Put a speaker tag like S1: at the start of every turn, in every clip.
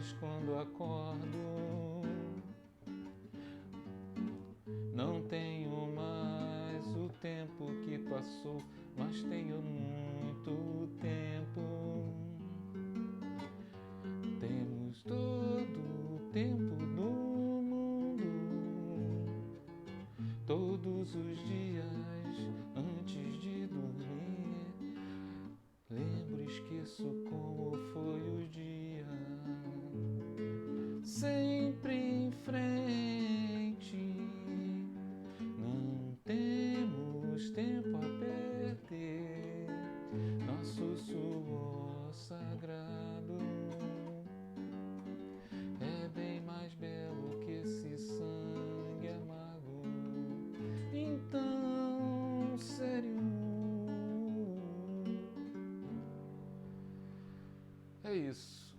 S1: dias quando acordo, não tenho mais o tempo que passou, mas tenho muito tempo. Temos todo o tempo do mundo, todos os dias antes de dormir. Lembro e esqueço como foi o dia, sempre em frente. Não temos tempo a perder, nosso suor sagrado é bem mais belo que esse sangue amargo. Então, sério, é isso.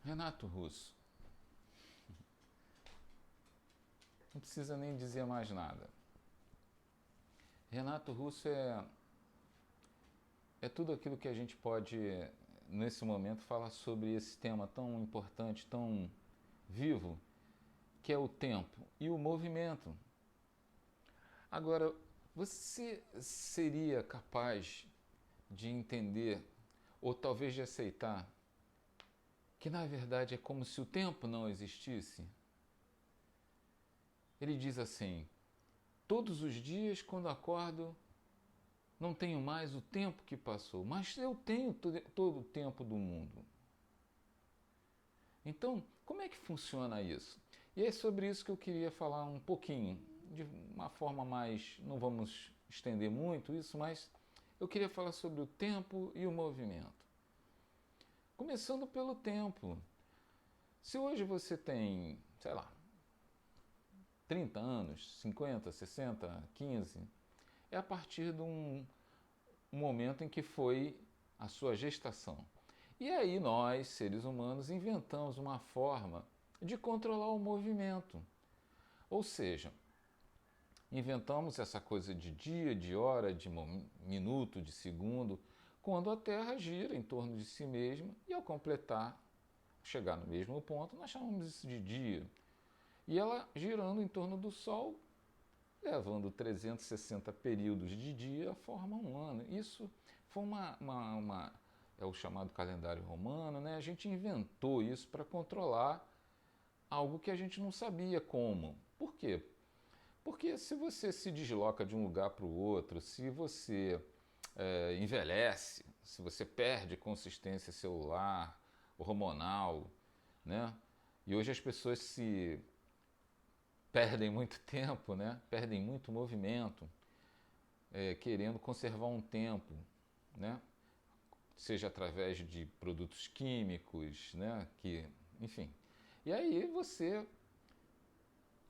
S1: Renato Russo. Não precisa nem dizer mais nada. Renato Russo é tudo aquilo que a gente pode, nesse momento, falar sobre esse tema tão importante, tão vivo, que é o tempo e o movimento. Agora, você seria capaz de entender, ou talvez de aceitar, que na verdade é como se o tempo não existisse? Ele diz assim: todos os dias quando acordo não tenho mais o tempo que passou, mas eu tenho todo o tempo do mundo. Então, como é que funciona isso? E é sobre isso que eu queria falar um pouquinho, de uma forma mais, não vamos estender muito isso, mas eu queria falar sobre o tempo e o movimento. Começando pelo tempo. Se hoje você tem, sei lá, 30 anos, 50, 60, 15, é a partir de um momento em que foi a sua gestação. E aí nós, seres humanos, inventamos uma forma de controlar o movimento. Ou seja, inventamos essa coisa de dia, de hora, de minuto, de segundo, quando a Terra gira em torno de si mesma e ao completar, chegar no mesmo ponto, nós chamamos isso de dia. E ela girando em torno do Sol, levando 360 períodos de dia, forma um ano. Isso foi é o chamado calendário romano, né? A gente inventou isso para controlar algo que a gente não sabia como. Por quê? Porque se você se desloca de um lugar para o outro, se você envelhece, se você perde consistência celular, hormonal, né? E hoje as pessoas se perdem muito tempo, né? Perdem muito movimento, querendo conservar um tempo, né? Seja através de produtos químicos, né? Enfim. E aí você,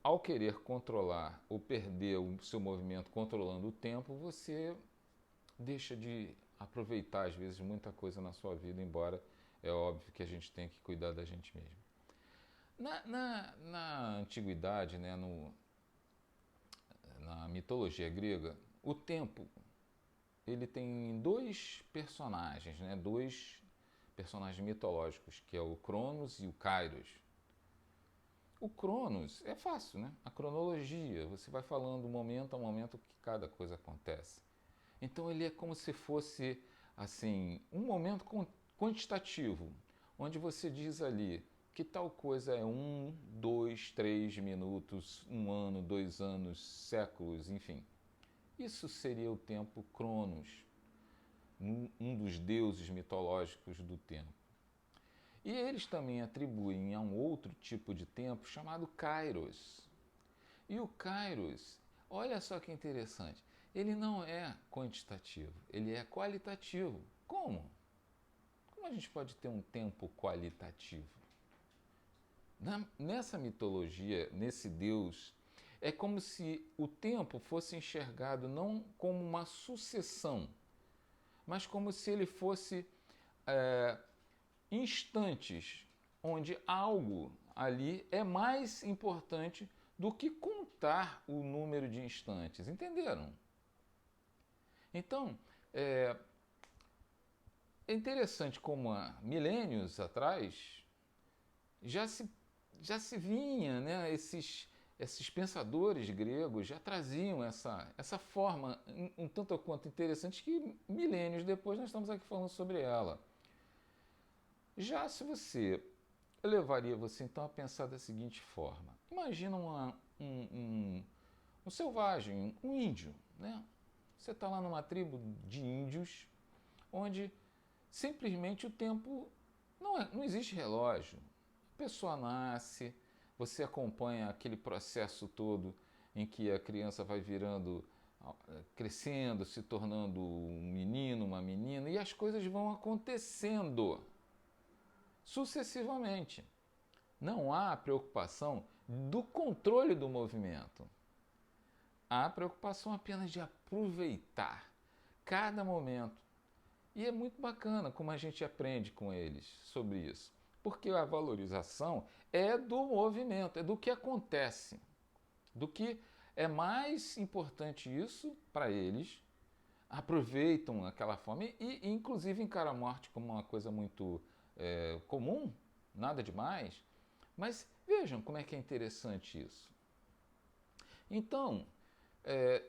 S1: ao querer controlar ou perder o seu movimento controlando o tempo, você deixa de aproveitar, às vezes, muita coisa na sua vida, embora é óbvio que a gente tem que cuidar da gente mesmo. Na antiguidade, né, na mitologia grega, o tempo ele tem dois personagens, né, dois personagens mitológicos, que é o Cronos e o Kairos. O Cronos é fácil, né? A cronologia, você vai falando momento a momento que cada coisa acontece. Então ele é como se fosse assim um momento quantitativo, onde você diz ali que tal coisa é 1, 2, 3 minutos, 1 ano, 2 anos, séculos, enfim. Isso seria o tempo Cronos, um dos deuses mitológicos do tempo. E eles também atribuem a um outro tipo de tempo chamado Kairos. E o Kairos, olha só que interessante, ele não é quantitativo, ele é qualitativo. Como? Como a gente pode ter um tempo qualitativo? Nessa mitologia, nesse Deus, é como se o tempo fosse enxergado não como uma sucessão, mas como se ele fosse instantes, onde algo ali é mais importante do que contar o número de instantes. Entenderam? Então, é interessante como há milênios atrás, já se, já se vinha, né, esses pensadores gregos já traziam essa forma um tanto ou quanto interessante que milênios depois nós estamos aqui falando sobre ela. Já se você eu levaria você então a pensar da seguinte forma: imagina um selvagem, um índio, né? Você está lá numa tribo de índios onde simplesmente o tempo não existe relógio. A pessoa nasce, você acompanha aquele processo todo em que a criança vai virando, crescendo, se tornando um menino, uma menina, e as coisas vão acontecendo sucessivamente. Não há preocupação do controle do movimento. Há preocupação apenas de aproveitar cada momento. E é muito bacana como a gente aprende com eles sobre isso. Porque a valorização é do movimento, é do que acontece. Do que é mais importante isso para eles. Aproveitam aquela forma e inclusive encaram a morte como uma coisa muito comum, nada demais. Mas vejam como é que é interessante isso. Então,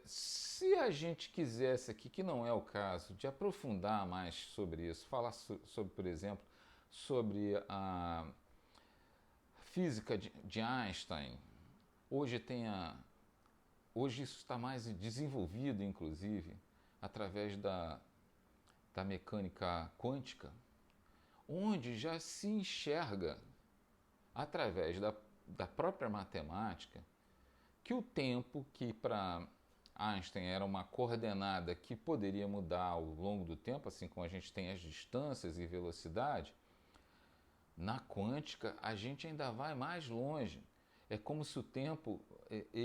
S1: se a gente quisesse aqui, que não é o caso, de aprofundar mais sobre isso, falar sobre, por exemplo, sobre a física de Einstein, hoje hoje isso está mais desenvolvido, inclusive, através da mecânica quântica, onde já se enxerga, através da própria matemática, que o tempo, que para Einstein era uma coordenada que poderia mudar ao longo do tempo, assim como a gente tem as distâncias e velocidade, na quântica a gente ainda vai mais longe. É como se o tempo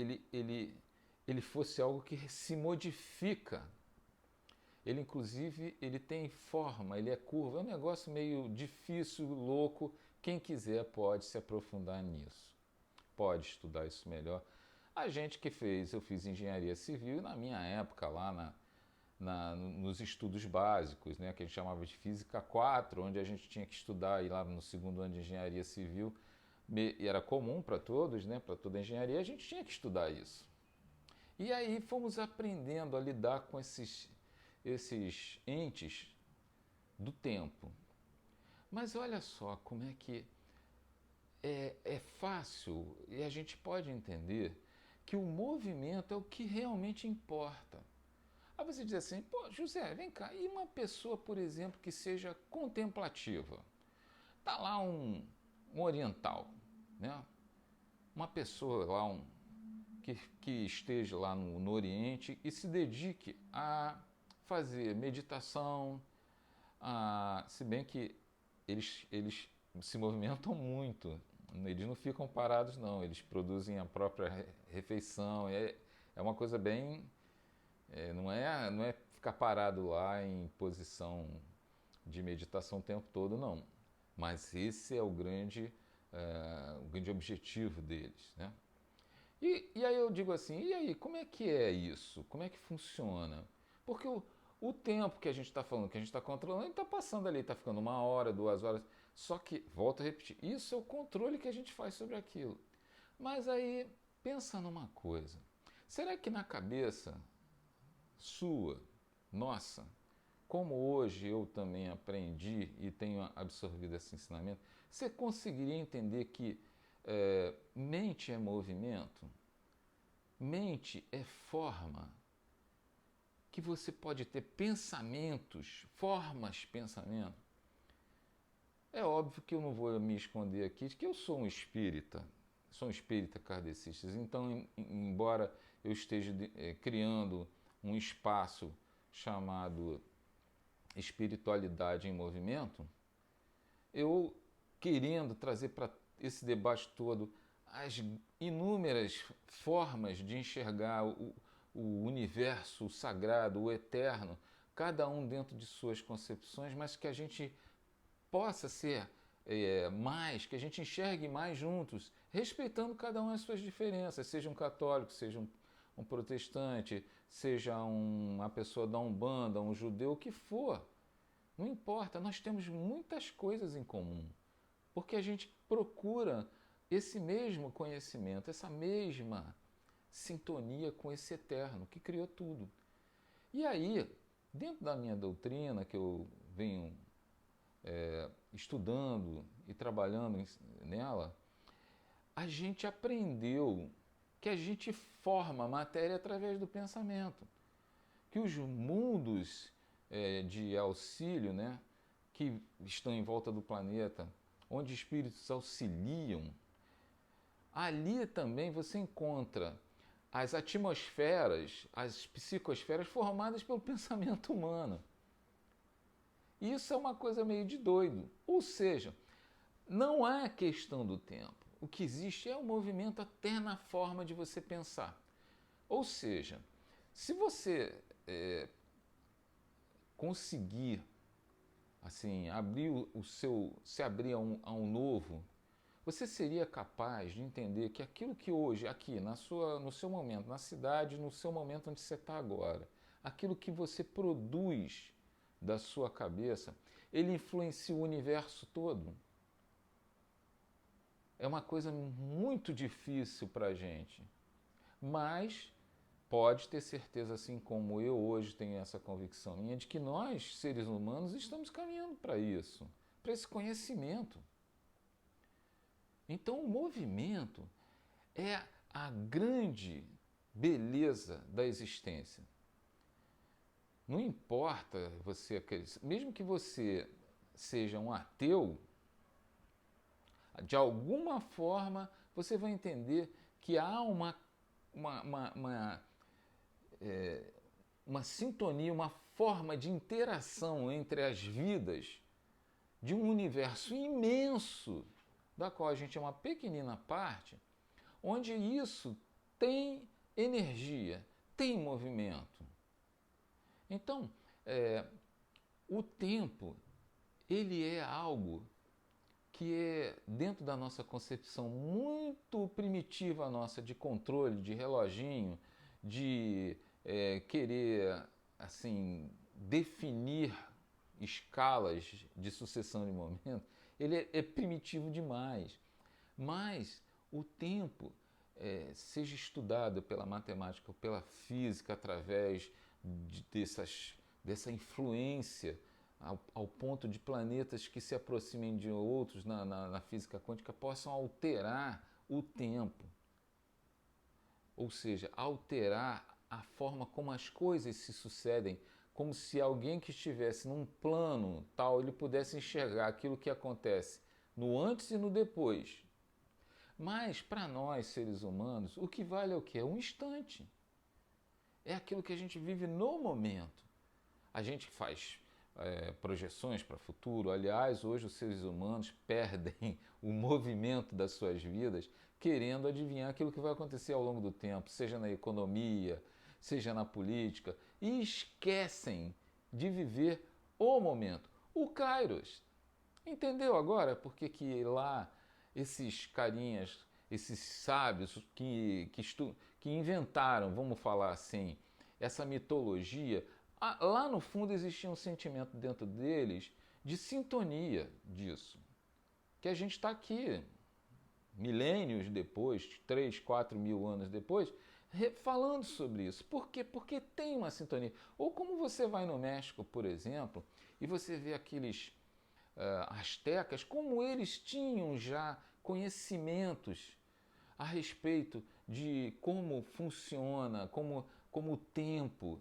S1: ele fosse algo que se modifica. Ele inclusive ele tem forma, ele é curva, é um negócio meio difícil, louco. Quem quiser pode se aprofundar nisso, pode estudar isso melhor. A gente que eu fiz engenharia civil e na minha época lá nos estudos básicos, né, que a gente chamava de Física 4, onde a gente tinha que estudar e lá no segundo ano de engenharia civil, e era comum para todos, né, para toda a engenharia, a gente tinha que estudar isso. E aí fomos aprendendo a lidar com esses entes do tempo. Mas olha só como é que é fácil e a gente pode entender que o movimento é o que realmente importa. Aí você diz assim, pô, José, vem cá, e uma pessoa, por exemplo, que seja contemplativa? Tá lá um oriental, né? Uma pessoa lá, que esteja lá no Oriente e se dedique a fazer meditação, se bem que eles se movimentam muito, eles não ficam parados não, eles produzem a própria refeição, é uma coisa bem, não é ficar parado lá em posição de meditação o tempo todo, não, mas esse é o grande objetivo deles, né? E aí eu digo assim, e aí, como é que é isso? Como é que funciona? Porque o tempo que a gente está falando, que a gente está controlando, ele está passando ali, está ficando 1 hora, 2 horas. Só que, volto a repetir, isso é o controle que a gente faz sobre aquilo. Mas aí, pensa numa coisa. Será que na cabeça sua, nossa, como hoje eu também aprendi e tenho absorvido esse ensinamento, você conseguiria entender que mente é movimento, mente é forma, que você pode ter pensamentos, formas pensamento. É óbvio que eu não vou me esconder aqui de que eu sou um espírita kardecista. Então, embora eu esteja criando um espaço chamado espiritualidade em movimento, eu querendo trazer para esse debate todo as inúmeras formas de enxergar o universo, o sagrado, o eterno, cada um dentro de suas concepções, mas que a gente possa ser mais, que a gente enxergue mais juntos, respeitando cada um as suas diferenças, seja um católico, seja um protestante, seja uma pessoa da Umbanda, um judeu, o que for. Não importa, nós temos muitas coisas em comum. porque a gente procura esse mesmo conhecimento, essa mesma sintonia com esse eterno que criou tudo. E aí, dentro da minha doutrina, que eu venho estudando e trabalhando nela, a gente aprendeu que a gente forma a matéria através do pensamento, que os mundos de auxílio, né, que estão em volta do planeta, onde espíritos auxiliam, ali também você encontra as atmosferas, as psicosferas formadas pelo pensamento humano. Isso é uma coisa meio de doido. Ou seja, não é questão do tempo. O que existe é o movimento até na forma de você pensar. Ou seja, se você conseguir assim abrir se abrir a um novo, você seria capaz de entender que aquilo que hoje, aqui, no seu momento, na cidade, no seu momento onde você está agora, aquilo que você produz da sua cabeça, ele influencia o universo todo. É uma coisa muito difícil para a gente, mas pode ter certeza, assim como eu hoje tenho essa convicção minha, de que nós, seres humanos, estamos caminhando para isso, para esse conhecimento. Então, o movimento é a grande beleza da existência. Não importa você, mesmo que você seja um ateu, de alguma forma você vai entender que há uma sintonia, uma forma de interação entre as vidas de um universo imenso, da qual a gente é uma pequenina parte, onde isso tem energia, tem movimento. Então, o tempo, ele é algo que é, dentro da nossa concepção muito primitiva nossa de controle, de reloginho, de querer assim definir escalas de sucessão de momentos, ele é primitivo demais. Mas o tempo, seja estudado pela matemática ou pela física através dessa influência ao ponto de planetas que se aproximem de outros na física quântica possam alterar o tempo. Ou seja, alterar a forma como as coisas se sucedem, como se alguém que estivesse num plano tal, ele pudesse enxergar aquilo que acontece no antes e no depois. Mas para nós, seres humanos, o que vale é o quê? É um instante. É aquilo que a gente vive no momento. A gente faz projeções para o futuro. Aliás, hoje os seres humanos perdem o movimento das suas vidas querendo adivinhar aquilo que vai acontecer ao longo do tempo, seja na economia, seja na política, e esquecem de viver o momento. O Kairos. Entendeu agora por que lá esses carinhas, esses sábios que inventaram, vamos falar assim, essa mitologia, lá no fundo existia um sentimento dentro deles de sintonia disso. Que a gente está aqui, milênios depois, 3, 4 mil anos depois, falando sobre isso. Por quê? Porque tem uma sintonia. Ou como você vai no México, por exemplo, e você vê aqueles astecas, como eles tinham já conhecimentos a respeito de como funciona, como o tempo,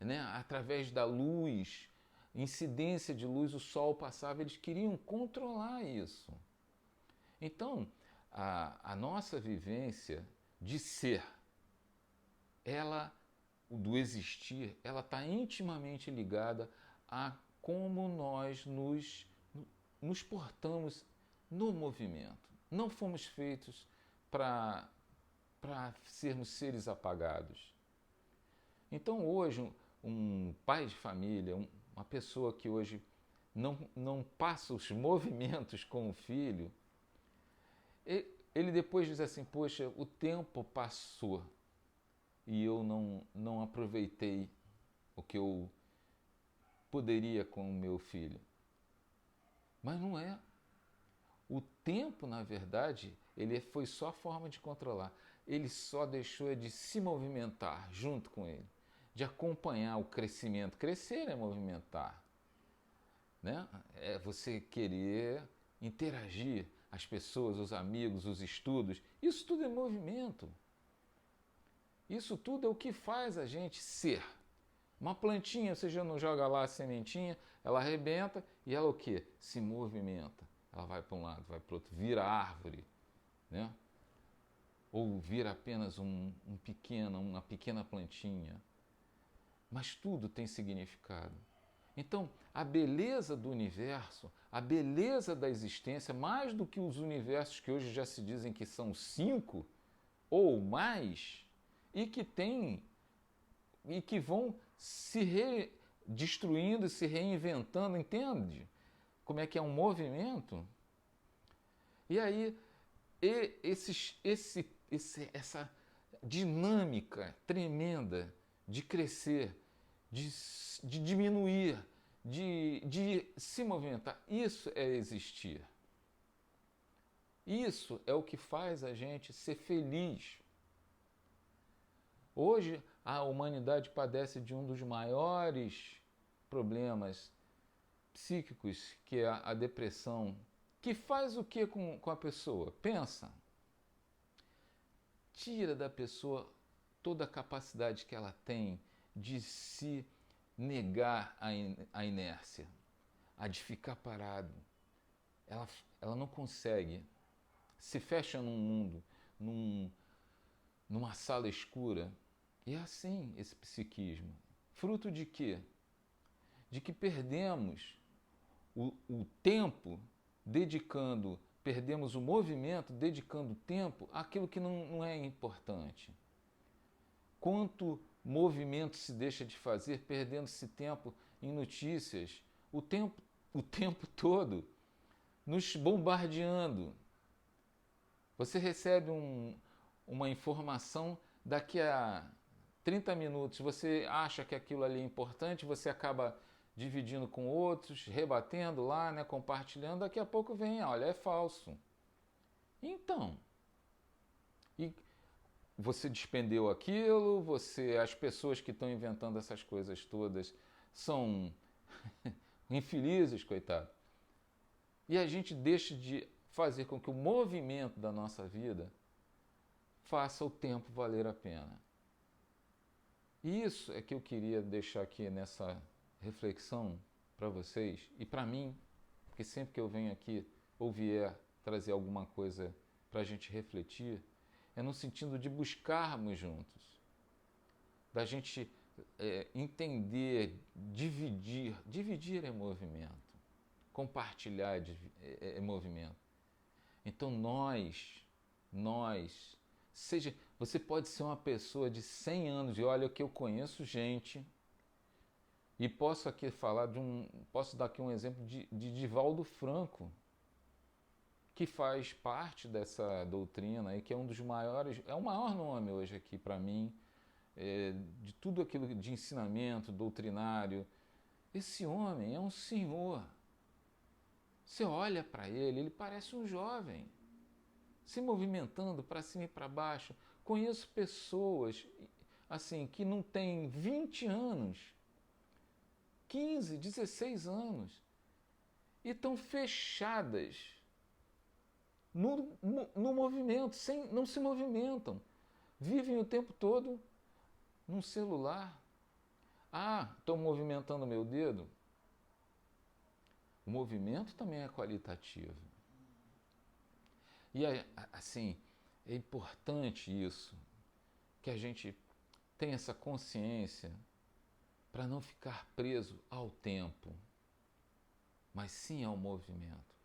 S1: né? Através da luz, incidência de luz, o sol passava, eles queriam controlar isso. Então, a nossa vivência de ser, ela, do existir, ela está intimamente ligada a como nós nos portamos no movimento. Não fomos feitos para sermos seres apagados. Então hoje um pai de família, uma pessoa que hoje não passa os movimentos com o filho, ele depois diz assim, poxa, o tempo passou e eu não aproveitei o que eu poderia com o meu filho. Mas não é. O tempo, na verdade, ele foi só a forma de controlar. Ele só deixou de se movimentar junto com ele, de acompanhar o crescimento. Crescer é movimentar, né? É você querer interagir, as pessoas, os amigos, os estudos. Isso tudo é movimento. Isso tudo é o que faz a gente ser. Uma plantinha, você já não joga lá a sementinha, ela arrebenta e ela o quê? Se movimenta. Ela vai para um lado, vai para o outro, vira árvore, né? Ou vira apenas uma pequena plantinha. Mas tudo tem significado. Então, a beleza do universo, a beleza da existência, mais do que os universos que hoje já se dizem que são 5 ou mais, e que vão se destruindo e se reinventando, entende? Como é que é um movimento? E aí, essa dinâmica tremenda de crescer, de diminuir, de se movimentar, isso é existir. Isso é o que faz a gente ser feliz. Hoje, a humanidade padece de um dos maiores problemas psíquicos, que é a depressão, que faz o que com a pessoa? Pensa. Tira da pessoa toda a capacidade que ela tem de se negar à inércia, a de ficar parado. Ela não consegue. Se fecha num mundo, numa sala escura. E é assim esse psiquismo. Fruto de quê? De que perdemos o tempo perdemos o movimento dedicando tempo àquilo que não é importante. Quanto movimento se deixa de fazer perdendo-se tempo em notícias, o tempo todo nos bombardeando. Você recebe uma informação, daqui a 30 minutos você acha que aquilo ali é importante, você acaba dividindo com outros, rebatendo lá, né, compartilhando, daqui a pouco vem, olha, é falso. Então, e você despendeu aquilo, as pessoas que estão inventando essas coisas todas são infelizes, coitado. E a gente deixa de fazer com que o movimento da nossa vida faça o tempo valer a pena. E isso é que eu queria deixar aqui nessa reflexão para vocês e para mim, porque sempre que eu venho aqui ou vier trazer alguma coisa para a gente refletir, é no sentido de buscarmos juntos, da gente entender, dividir. Dividir é movimento, compartilhar é movimento. Então você pode ser uma pessoa de 100 anos, e olha que eu conheço gente, e posso dar aqui um exemplo de Divaldo Franco, que faz parte dessa doutrina e que é um dos maiores, é o maior nome hoje aqui para mim, de tudo aquilo de ensinamento, doutrinário. Esse homem é um senhor. Você olha para ele parece um jovem, se movimentando para cima e para baixo. Conheço pessoas assim que não têm 20 anos, 15, 16 anos, e estão fechadas no movimento, não se movimentam. Vivem o tempo todo num celular. Ah, estou movimentando meu dedo. O movimento também é qualitativo. E assim, é importante isso, que a gente tenha essa consciência para não ficar preso ao tempo, mas sim ao movimento.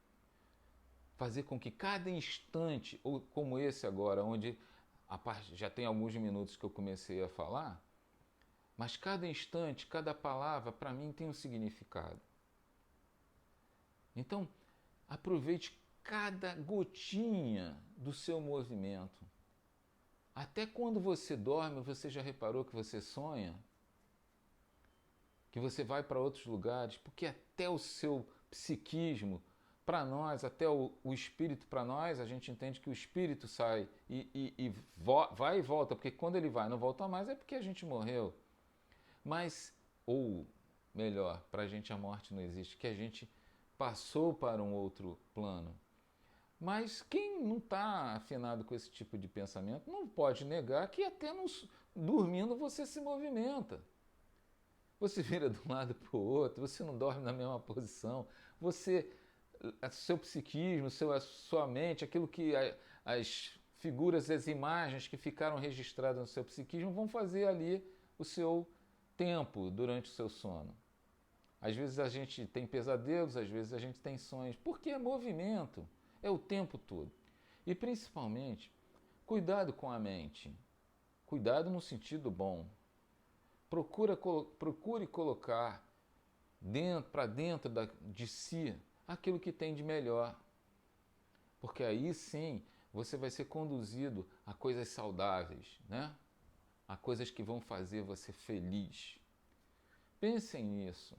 S1: Fazer com que cada instante, ou como esse agora, onde já tem alguns minutos que eu comecei a falar, mas cada instante, cada palavra, para mim tem um significado. Então, aproveite cada gotinha do seu movimento. Até quando você dorme, você já reparou que você sonha? Que você vai para outros lugares, porque até o seu psiquismo para nós, até o espírito para nós, a gente entende que o espírito sai vai e volta, porque quando ele vai e não volta mais é porque a gente morreu. Mas, ou melhor, para a gente a morte não existe, que a gente passou para um outro plano. Mas quem não está afinado com esse tipo de pensamento não pode negar que até dormindo você se movimenta. Você vira de um lado para o outro, você não dorme na mesma posição, seu psiquismo, a sua mente, aquilo que as figuras, as imagens que ficaram registradas no seu psiquismo vão fazer ali o seu tempo durante o seu sono. Às vezes a gente tem pesadelos, às vezes a gente tem sonhos, porque é movimento, é o tempo todo. E principalmente, cuidado com a mente, cuidado no sentido bom. Procure colocar para dentro de si aquilo que tem de melhor. Porque aí sim você vai ser conduzido a coisas saudáveis, né? A coisas que vão fazer você feliz. Pensem nisso.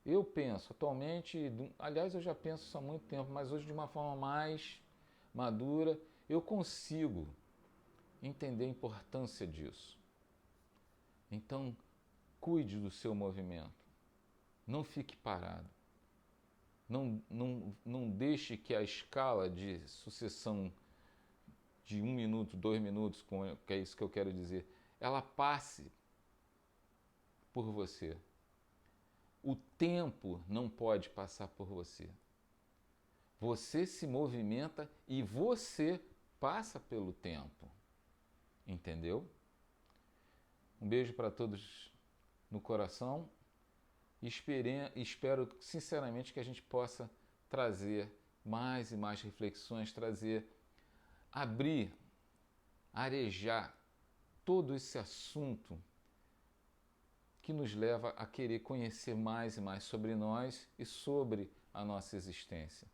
S1: Eu penso atualmente, aliás eu já penso isso há muito tempo, mas hoje de uma forma mais madura, eu consigo entender a importância disso. Então, cuide do seu movimento. Não fique parado. Não deixe que a escala de sucessão de 1 minuto, 2 minutos, que é isso que eu quero dizer, ela passe por você. O tempo não pode passar por você. Você se movimenta e você passa pelo tempo. Entendeu? Um beijo para todos no coração e espero sinceramente que a gente possa trazer mais e mais reflexões, abrir, arejar todo esse assunto que nos leva a querer conhecer mais e mais sobre nós e sobre a nossa existência.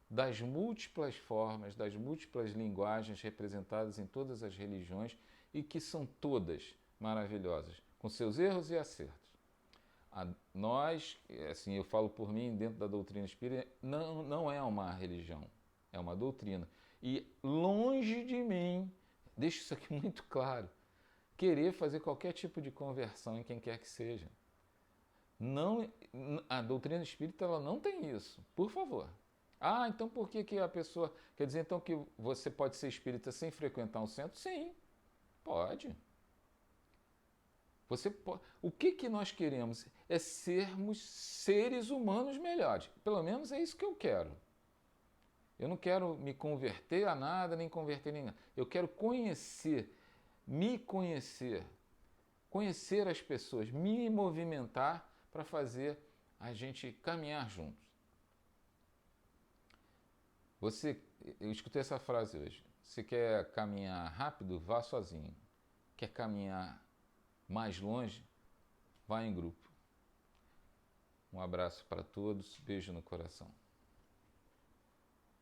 S1: Das múltiplas formas, das múltiplas linguagens representadas em todas as religiões e que são todas maravilhosas, com seus erros e acertos. Nós, assim, eu falo por mim, dentro da doutrina espírita, não é uma religião, é uma doutrina. E longe de mim, deixo isso aqui muito claro, querer fazer qualquer tipo de conversão em quem quer que seja. Não, a doutrina espírita ela não tem isso, por favor. Ah, então por que a pessoa... Quer dizer, então, que você pode ser espírita sem frequentar um centro? Sim, pode. O que nós queremos é sermos seres humanos melhores. Pelo menos é isso que eu quero. Eu não quero me converter a nada, nem converter ninguém. Eu quero me conhecer, conhecer as pessoas, me movimentar para fazer a gente caminhar juntos. Eu escutei essa frase hoje. Você quer caminhar rápido? Vá sozinho. Quer caminhar mais longe? Vá em grupo. Um abraço para todos, beijo no coração.